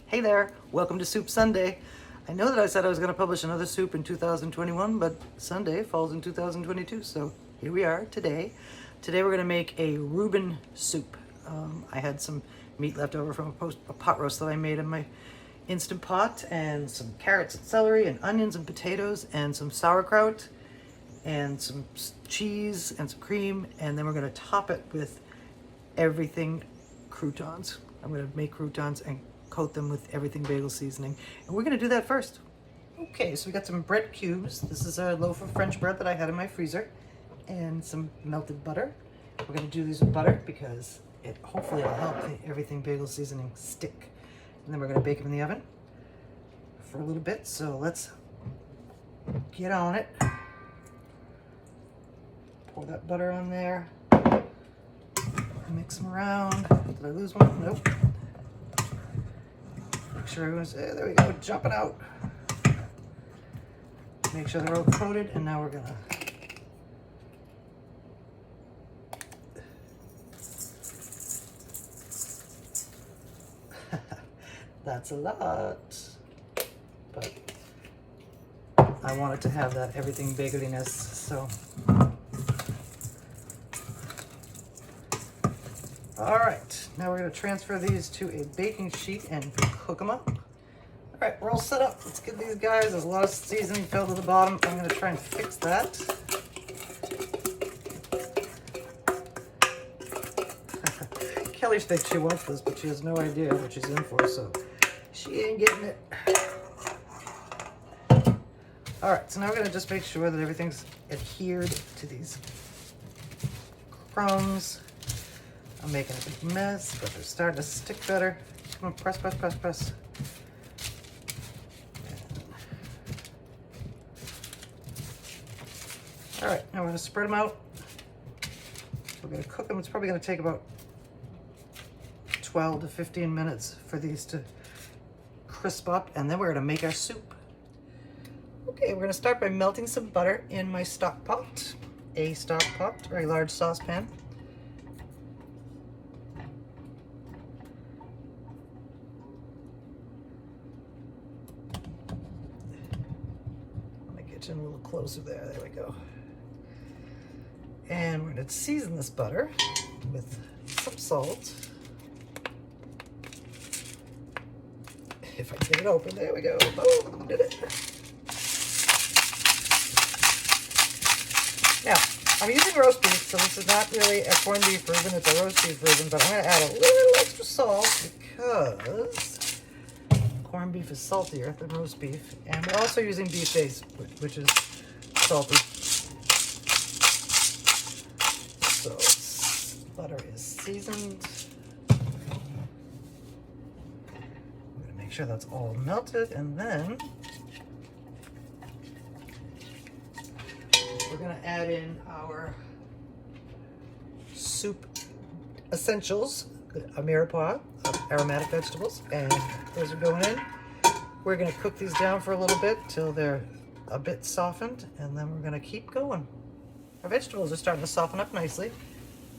Hey there, welcome to Soup Sunday. I know that I said I was going to publish another soup in 2021, but Sunday falls in 2022, so here we are today. Today we're going to make a Reuben soup. I had some meat left over from a pot roast that I made in my Instant Pot, and some carrots and celery and onions and potatoes and some sauerkraut and some cheese and some cream, and then we're going to top it with everything croutons. I'm going to make croutons and coat them with everything bagel seasoning. And we're gonna do that first. Okay, so we got some bread cubes. This is a loaf of French bread that I had in my freezer, and some melted butter. We're gonna do these with butter because hopefully it'll help the everything bagel seasoning stick. And then we're gonna bake them in the oven for a little bit. So let's get on it. Pour that butter on there. Mix them around. Did I lose one? Nope. Make sure everyone's there we go, jumping out. Make sure they're all coated, and now we're gonna that's a lot, but I wanted to have that everything bageliness, so all right, now we're going to transfer these to a baking sheet and cook them up. All right, we're all set up. Let's get these guys. There's a lot of seasoning fell to the bottom. I'm going to try and fix that. Kelly thinks she wants this, but she has no idea what she's in for, so she ain't getting it. All right, so now we're going to just make sure that everything's adhered to these crumbs. I'm making a big mess, but they're starting to stick better. Come on, press, press, press, press. All right, now we're gonna spread them out. We're gonna cook them. It's probably gonna take about 12 to 15 minutes for these to crisp up, and then we're gonna make our soup. Okay, we're gonna start by melting some butter in my stock pot. A stock pot, very large saucepan. A little closer there we go. And we're going to season this butter with some salt. If I can get it open, there we go. Boom, did it. Now, I'm using roast beef, so this is not really a corned beef Reuben, it's a roast beef Reuben, but I'm going to add a little extra salt because corned beef is saltier than roast beef, and we're also using beef base, which is salty. So butter is seasoned. I'm going to make sure that's all melted, and then we're going to add in our soup essentials, a mirepoix of aromatic vegetables, and those are going in. We're going to cook these down for a little bit till they're a bit softened, and then we're going to keep going. Our vegetables are starting to soften up nicely,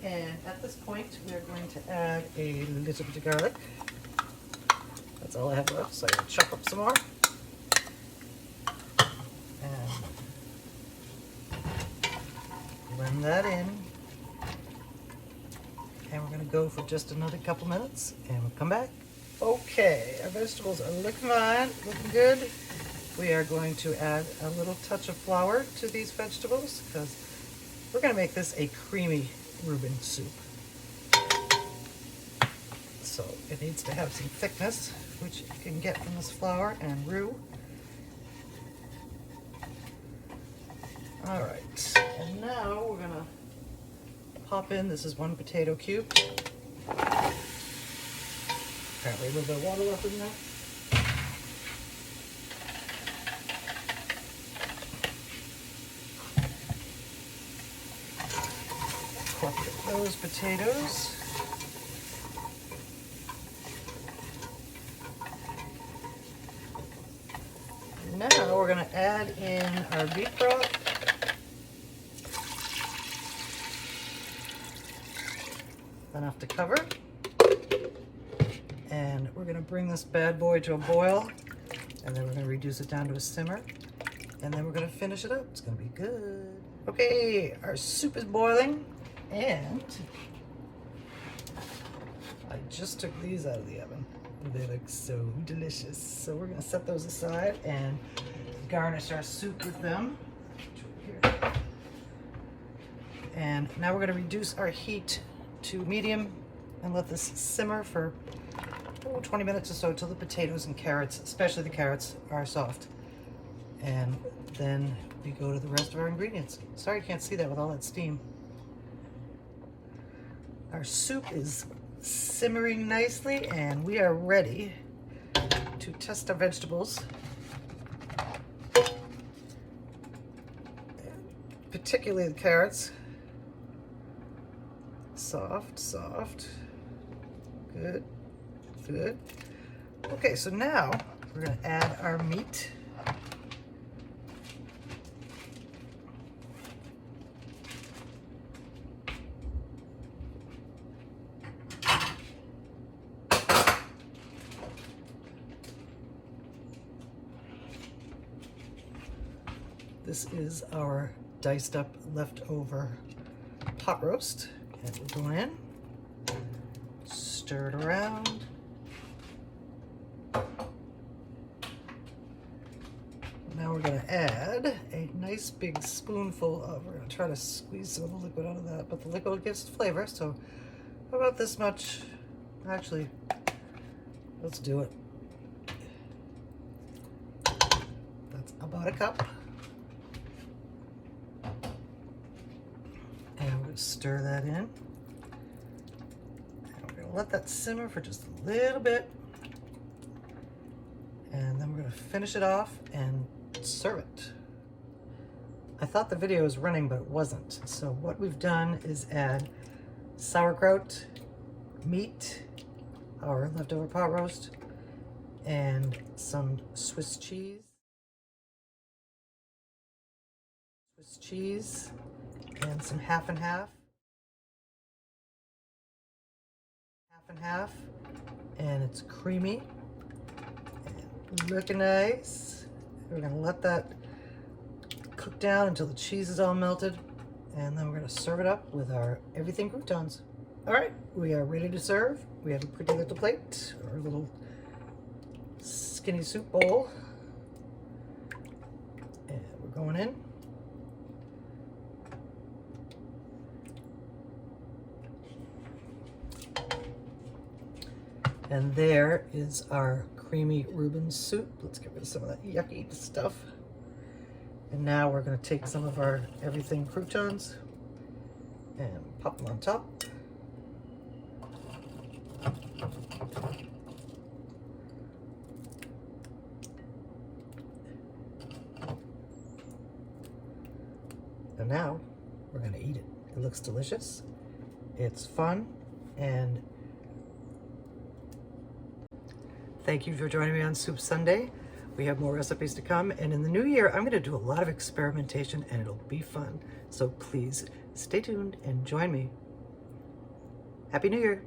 and at this point we're going to add a little bit of garlic. That's all I have left, so I'm going to chop up some more. And blend that in. And we're going to go for just another couple minutes, and we'll come back. Okay, our vegetables are looking fine, looking good. We are going to add a little touch of flour to these vegetables because we're going to make this a creamy Reuben soup. So it needs to have some thickness, which you can get from this flour and roux. All right, and now we're going to pop in, this is 1 potato cube. Apparently a little bit of water left in there. Cook those potatoes. Now we're going to add in our beef broth. Enough to cover. And we're gonna bring this bad boy to a boil, and then we're gonna reduce it down to a simmer, and then we're gonna finish it up. It's gonna be good. Okay, our soup is boiling, and I just took these out of the oven. They look so delicious. So we're gonna set those aside and garnish our soup with them. And now we're gonna reduce our heat to medium and let this simmer for 20 minutes or so till the potatoes and carrots, especially the carrots, are soft. And then we go to the rest of our ingredients. Sorry you can't see that with all that steam. Our soup is simmering nicely, and we are ready to test our vegetables, particularly the carrots. Soft, soft. Good, good. Okay, so now we're going to add our meat. This is our diced up leftover pot roast, and we'll go in, stir it around. Now we're going to add a nice big spoonful of, we're going to try to squeeze some of the liquid out of that, but the liquid gives flavor, so about this much. Actually, let's do it. That's about a cup. And we're going to stir that in. And we're going to let that simmer for just a little bit. And then we're going to finish it off and serve it. I thought the video was running, but it wasn't. So what we've done is add sauerkraut, meat, our leftover pot roast, and some Swiss cheese. And some half and half. And it's creamy and looking nice. We're gonna let that cook down until the cheese is all melted, and then we're gonna serve it up with our everything croutons. All right, we are ready to serve. We have a pretty little plate, or a little skinny soup bowl, and we're going in. And there is our creamy Reuben soup. Let's get rid of some of that yucky stuff. And now we're going to take some of our everything croutons and pop them on top. And now we're going to eat it. It looks delicious. It's fun, and thank you for joining me on Soup Sunday. We have more recipes to come, and in the new year, I'm going to do a lot of experimentation, and it'll be fun. So please stay tuned and join me. Happy New Year.